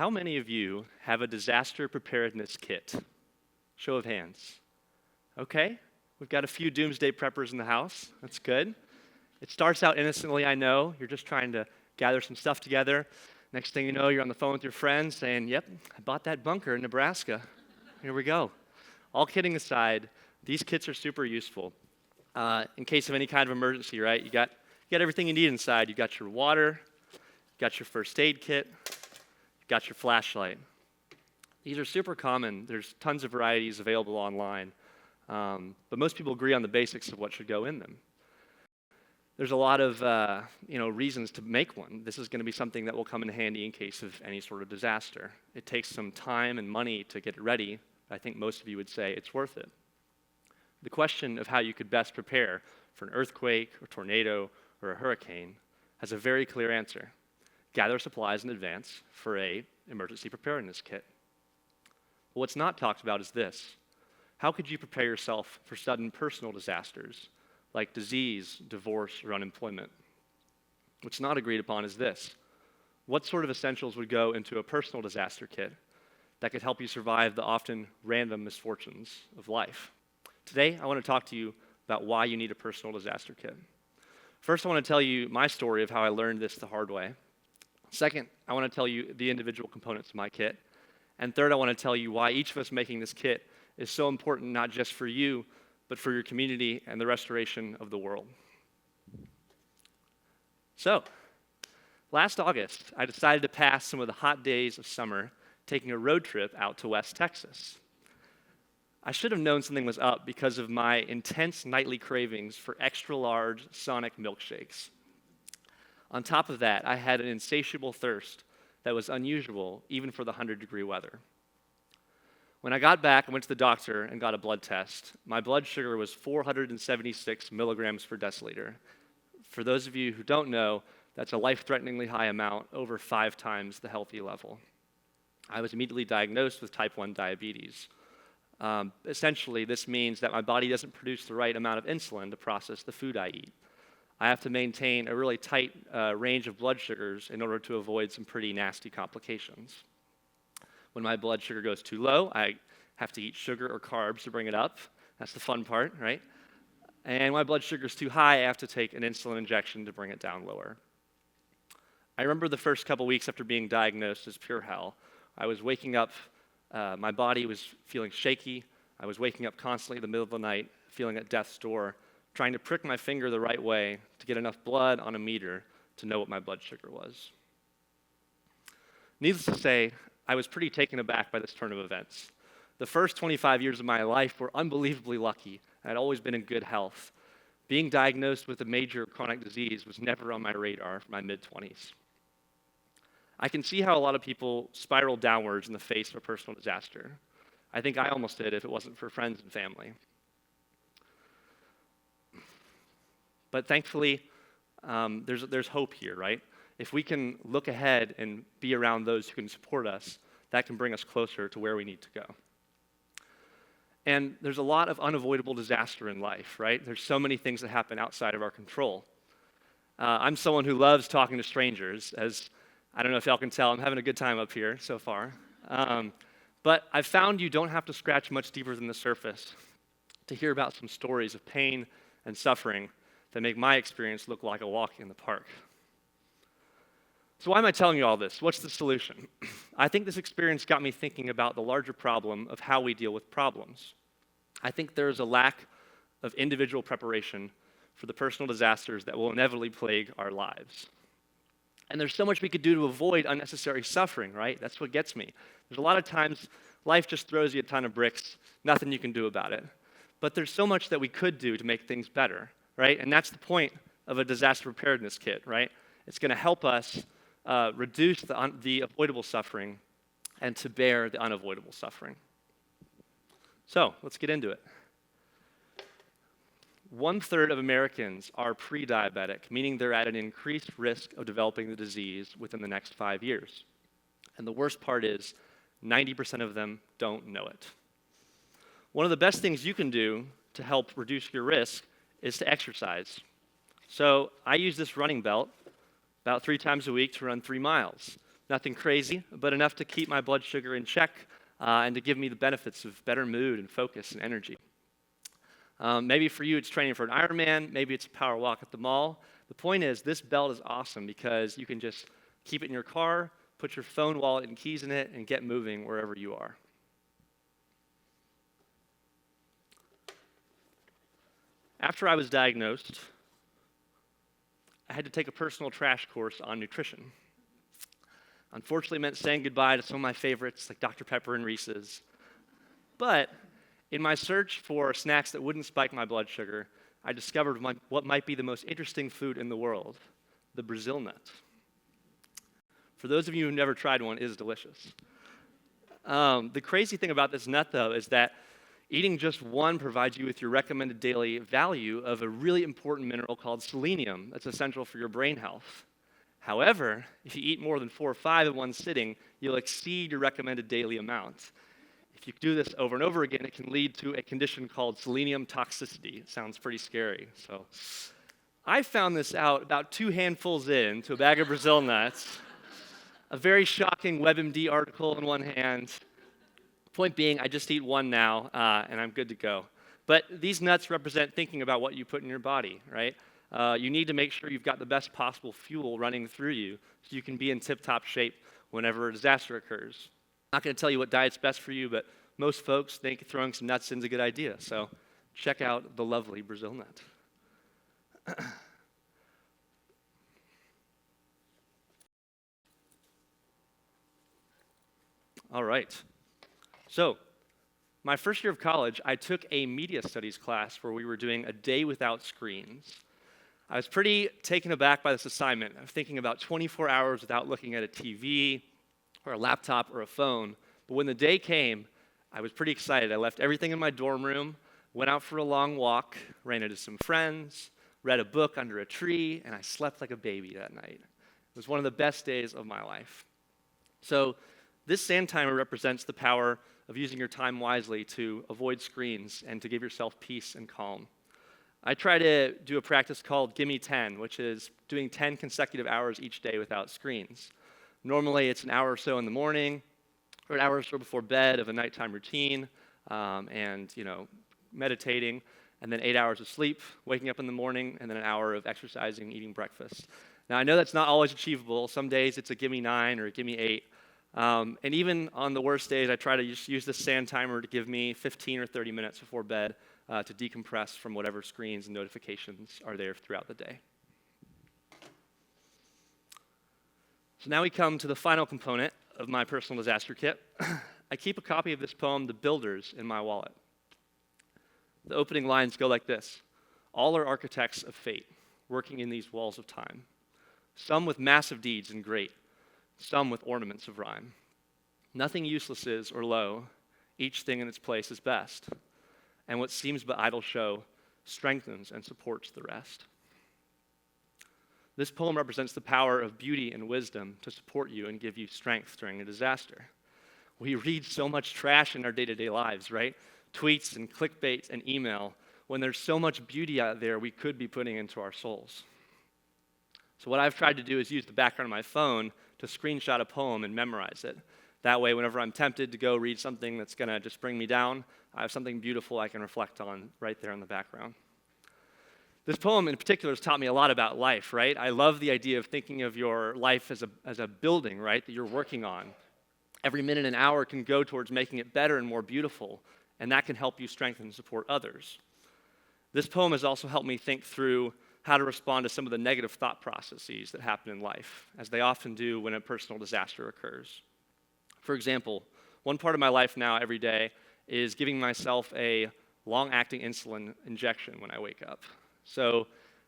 How many of you have a disaster preparedness kit? Show of hands. Okay, we've got a few doomsday preppers in the house. That's good. It starts out innocently, I know. You're just trying to gather some stuff together. Next thing you know, you're on the phone with your friends saying, yep, I bought that bunker in Nebraska. Here we go. All kidding aside, these kits are super useful. In case of any kind of emergency, right? You got everything you need inside. You got your water, you got your first aid kit, you got your flashlight. These are super common. There's tons of varieties available online, but most people agree on the basics of what should go in them. There's a lot of reasons to make one. This is going to be something that will come in handy in case of any sort of disaster. It takes some time and money to get it ready. I think most of you would say it's worth it. The question of how you could best prepare for an earthquake, or tornado, or a hurricane has a very clear answer. Gather supplies in advance for an emergency preparedness kit. What's not talked about is this. How could you prepare yourself for sudden personal disasters like disease, divorce, or unemployment? What's not agreed upon is this. What sort of essentials would go into a personal disaster kit that could help you survive the often random misfortunes of life? Today, I want to talk to you about why you need a personal disaster kit. First, I want to tell you my story of how I learned this the hard way. Second, I want to tell you the individual components of my kit. And third, I want to tell you why each of us making this kit is so important, not just for you, but for your community and the restoration of the world. So, last August, I decided to pass some of the hot days of summer taking a road trip out to West Texas. I should have known something was up because of my intense nightly cravings for extra-large Sonic milkshakes. On top of that, I had an insatiable thirst that was unusual even for the 100-degree weather. When I got back, I went to the doctor and got a blood test. My blood sugar was 476 milligrams per deciliter. For those of you who don't know, that's a life-threateningly high amount, over 5 times the healthy level. I was immediately diagnosed with type 1 diabetes. Essentially, this means that my body doesn't produce the right amount of insulin to process the food I eat. I have to maintain a really tight range of blood sugars in order to avoid some pretty nasty complications. When my blood sugar goes too low, I have to eat sugar or carbs to bring it up. That's the fun part, right? And when my blood sugar is too high, I have to take an insulin injection to bring it down lower. I remember the first couple weeks after being diagnosed as pure hell. I was waking up, my body was feeling shaky. I was waking up constantly in the middle of the night, feeling at death's door, trying to prick my finger the right way to get enough blood on a meter to know what my blood sugar was. Needless to say, I was pretty taken aback by this turn of events. The first 25 years of my life were unbelievably lucky. I had always been in good health. Being diagnosed with a major chronic disease was never on my radar for my mid-20s. I can see how a lot of people spiral downwards in the face of a personal disaster. I think I almost did if it wasn't for friends and family. But thankfully, there's hope here, right? If we can look ahead and be around those who can support us, that can bring us closer to where we need to go. And there's a lot of unavoidable disaster in life, right? There's so many things that happen outside of our control. I'm someone who loves talking to strangers, as I don't know if y'all can tell, I'm having a good time up here so far. But I've found you don't have to scratch much deeper than the surface to hear about some stories of pain and suffering that make my experience look like a walk in the park. So why am I telling you all this? What's the solution? I think this experience got me thinking about the larger problem of how we deal with problems. I think there is a lack of individual preparation for the personal disasters that will inevitably plague our lives. And there's so much we could do to avoid unnecessary suffering, right? That's what gets me. There's a lot of times life just throws you a ton of bricks, nothing you can do about it. But there's so much that we could do to make things better, right? And that's the point of a disaster preparedness kit, right? It's going to help us reduce the avoidable suffering and to bear the unavoidable suffering. So let's get into it. 1/3 of Americans are pre-diabetic, meaning they're at an increased risk of developing the disease within the next 5 years. And the worst part is 90% of them don't know it. One of the best things you can do to help reduce your risk is to exercise. So I use this running belt about 3 times a week to run 3 miles. Nothing crazy, but enough to keep my blood sugar in check and to give me the benefits of better mood and focus and energy. Maybe for you, it's training for an Ironman. Maybe it's a power walk at the mall. The point is, this belt is awesome because you can just keep it in your car, put your phone, wallet, and keys in it, and get moving wherever you are. After I was diagnosed, I had to take a personal crash course on nutrition. Unfortunately, it meant saying goodbye to some of my favorites, like Dr. Pepper and Reese's. But in my search for snacks that wouldn't spike my blood sugar, I discovered what might be the most interesting food in the world, the Brazil nut. For those of you who've never tried one, it is delicious. The crazy thing about this nut, though, is that eating just one provides you with your recommended daily value of a really important mineral called selenium that's essential for your brain health. However, if you eat more than 4 or 5 in one sitting, you'll exceed your recommended daily amount. If you do this over and over again, it can lead to a condition called selenium toxicity. It sounds pretty scary. So I found this out about 2 handfuls in to a bag of Brazil nuts, a very shocking WebMD article in one hand. Point being, I just eat one now, and I'm good to go. But these nuts represent thinking about what you put in your body, right? You need to make sure you've got the best possible fuel running through you so you can be in tip-top shape whenever a disaster occurs. I'm not going to tell you what diet's best for you, but most folks think throwing some nuts in is a good idea. So check out the lovely Brazil nut. All right. So my first year of college, I took a media studies class where we were doing a day without screens. I was pretty taken aback by this assignment. I was thinking about 24 hours without looking at a TV or a laptop or a phone. But when the day came, I was pretty excited. I left everything in my dorm room, went out for a long walk, ran into some friends, read a book under a tree, and I slept like a baby that night. It was one of the best days of my life. So this sand timer represents the power of using your time wisely to avoid screens and to give yourself peace and calm. I try to do a practice called Gimme 10, which is doing 10 consecutive hours each day without screens. Normally, it's an hour or so in the morning, or an hour or so before bed of a nighttime routine, and meditating, and then 8 hours of sleep, waking up in the morning, and then an hour of exercising, eating breakfast. Now, I know that's not always achievable. Some days it's a Gimme 9 or a Gimme 8. And even on the worst days, I try to just use this sand timer to give me 15 or 30 minutes before bed to decompress from whatever screens and notifications are there throughout the day. So now we come to the final component of my personal disaster kit. I keep a copy of this poem, The Builders, in my wallet. The opening lines go like this: all are architects of fate, working in these walls of time. Some with massive deeds and great, some with ornaments of rhyme. Nothing useless is or low, each thing in its place is best. And what seems but idle show strengthens and supports the rest. This poem represents the power of beauty and wisdom to support you and give you strength during a disaster. We read so much trash in our day-to-day lives, right? Tweets and clickbait and email, when there's so much beauty out there we could be putting into our souls. So what I've tried to do is use the background of my phone to screenshot a poem and memorize it. That way, whenever I'm tempted to go read something that's going to just bring me down, I have something beautiful I can reflect on right there in the background. This poem in particular has taught me a lot about life, right? I love the idea of thinking of your life as a building, right, that you're working on. Every minute and hour can go towards making it better and more beautiful, and that can help you strengthen and support others. This poem has also helped me think through how to respond to some of the negative thought processes that happen in life, as they often do when a personal disaster occurs. For example, one part of my life now every day is giving myself a long-acting insulin injection when I wake up. So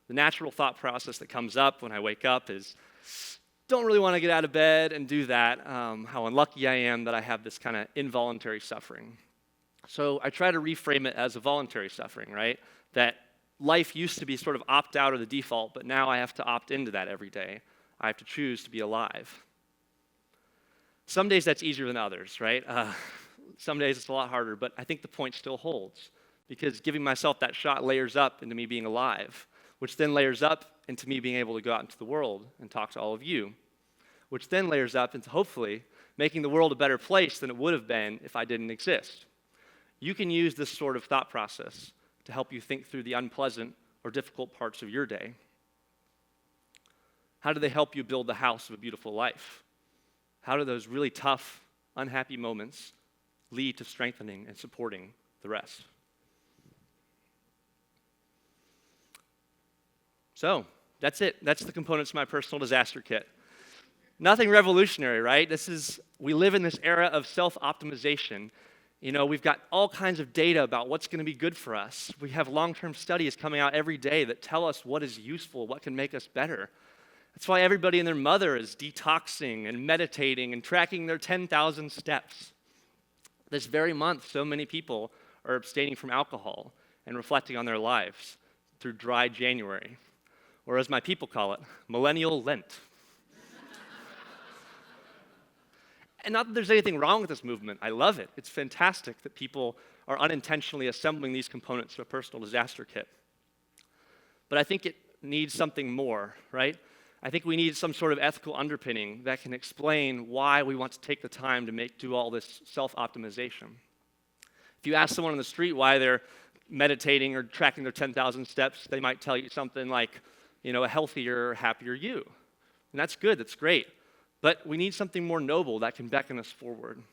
the natural thought process that comes up when I wake up is, don't really want to get out of bed and do that. How unlucky I am that I have this kind of involuntary suffering. So I try to reframe it as a voluntary suffering, right? That life used to be sort of opt out or the default, but now I have to opt into that every day. I have to choose to be alive. Some days that's easier than others, right? Some days it's a lot harder, but I think the point still holds, because giving myself that shot layers up into me being alive, which then layers up into me being able to go out into the world and talk to all of you, which then layers up into hopefully making the world a better place than it would have been if I didn't exist. You can use this sort of thought process to help you think through the unpleasant or difficult parts of your day. How do they help you build the house of a beautiful life? How do those really tough, unhappy moments lead to strengthening and supporting the rest? So, that's it. That's the components of my personal disaster kit. Nothing revolutionary, right? We live in this era of self-optimization. You know, we've got all kinds of data about what's going to be good for us. We have long-term studies coming out every day that tell us what is useful, what can make us better. That's why everybody and their mother is detoxing and meditating and tracking their 10,000 steps. This very month, so many people are abstaining from alcohol and reflecting on their lives through Dry January, or as my people call it, Millennial Lent. And not that there's anything wrong with this movement. I love it. It's fantastic that people are unintentionally assembling these components of a personal disaster kit. But I think it needs something more, right? I think we need some sort of ethical underpinning that can explain why we want to take the time to do all this self-optimization. If you ask someone on the street why they're meditating or tracking their 10,000 steps, they might tell you something like, a healthier, happier you. And that's good, that's great. But we need something more noble that can beckon us forward.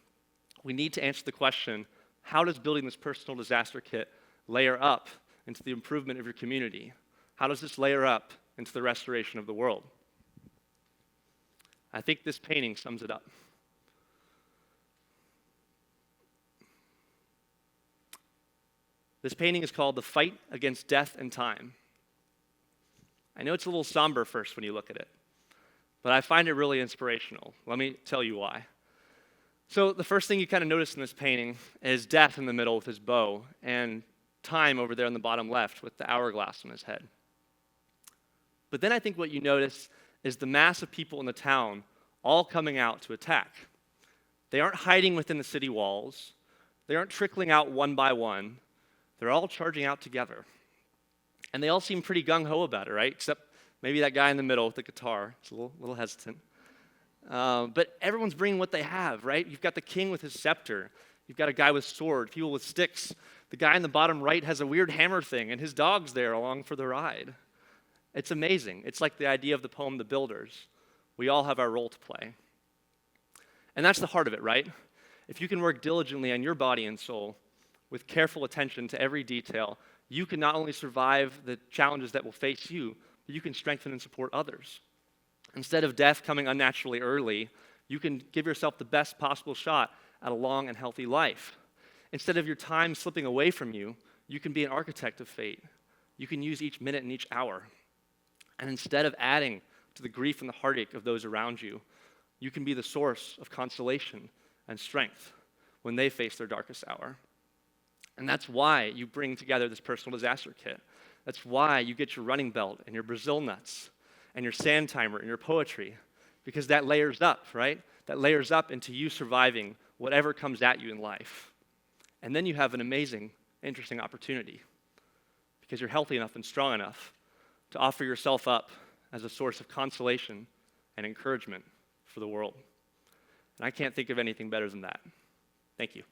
We need to answer the question, how does building this personal disaster kit layer up into the improvement of your community? How does this layer up into the restoration of the world? I think this painting sums it up. This painting is called The Fight Against Death and Time. I know it's a little somber first when you look at it, but I find it really inspirational. Let me tell you why. So the first thing you kind of notice in this painting is Death in the middle with his bow, and Time over there on the bottom left with the hourglass on his head. But then I think what you notice is the mass of people in the town all coming out to attack. They aren't hiding within the city walls. They aren't trickling out one by one. They're all charging out together. And they all seem pretty gung-ho about it, right? Except maybe that guy in the middle with the guitar. It's a little hesitant. But everyone's bringing what they have, right? You've got the king with his scepter. You've got a guy with sword, people with sticks. The guy in the bottom right has a weird hammer thing, and his dog's there along for the ride. It's amazing. It's like the idea of the poem, The Builders. We all have our role to play. And that's the heart of it, right? If you can work diligently on your body and soul with careful attention to every detail, you can not only survive the challenges that will face you, but you can strengthen and support others. Instead of death coming unnaturally early, you can give yourself the best possible shot at a long and healthy life. Instead of your time slipping away from you, you can be an architect of fate. You can use each minute and each hour. And instead of adding to the grief and the heartache of those around you, you can be the source of consolation and strength when they face their darkest hour. And that's why you bring together this personal disaster kit. That's why you get your running belt and your Brazil nuts and your sand timer and your poetry, because that layers up, right? That layers up into you surviving whatever comes at you in life. And then you have an amazing, interesting opportunity, because you're healthy enough and strong enough to offer yourself up as a source of consolation and encouragement for the world. And I can't think of anything better than that. Thank you.